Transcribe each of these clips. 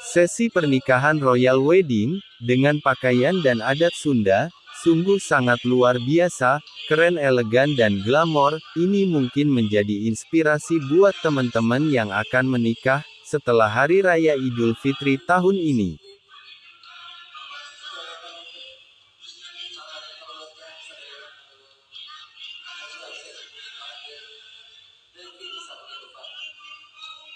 Sesi pernikahan Royal Wedding, dengan pakaian dan adat Sunda, sungguh sangat luar biasa, keren elegan dan glamor, ini mungkin menjadi inspirasi buat teman-teman yang akan menikah, setelah Hari Raya Idul Fitri tahun ini.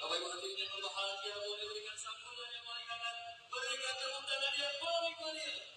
Bapak Ibu hadirin yang berbahagia, boleh berikan sambutan yang paling hangat, berikan tepuk tangan yang paling meriah.